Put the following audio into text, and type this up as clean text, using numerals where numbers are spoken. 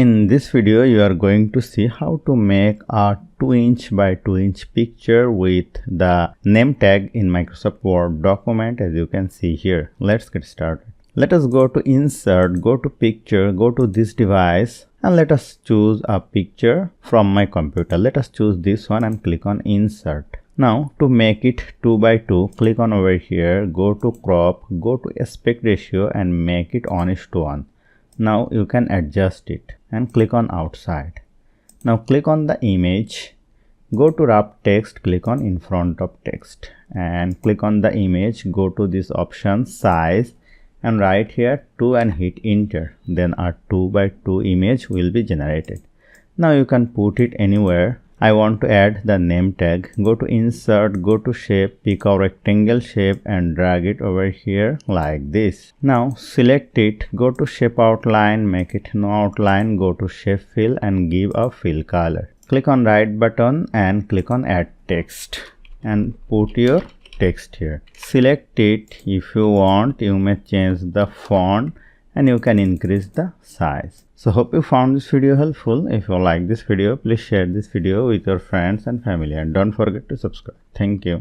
In this video, you are going to see how to make a 2" by 2" picture with the name tag in Microsoft Word document, as you can see here. Let's get started. Let us go to Insert, go to Picture, go to this device, and let us choose a picture from my computer. Let us choose this one and click on Insert. Now, to make it 2 by 2, click on over here, go to Crop, go to Aspect Ratio and make it 1:1. Now you can adjust it and click on outside. Now click on the image, go to wrap text, click on in front of text and click on the image, go to this option size and write here 2 and hit enter. Then a 2 by 2 image will be generated. Now you can put it anywhere. I want to add the name tag. Go to Insert, go to Shape, pick a rectangle shape and drag it over here like this. Now select it, go to Shape Outline, make it no outline, go to Shape Fill and give a fill color. Click on right button and click on Add Text and put your text here. Select it. If you want, you may change the font and you can increase the size. So hope you found this video helpful. If you like this video, please share this video with your friends and family and don't forget to subscribe. Thank you.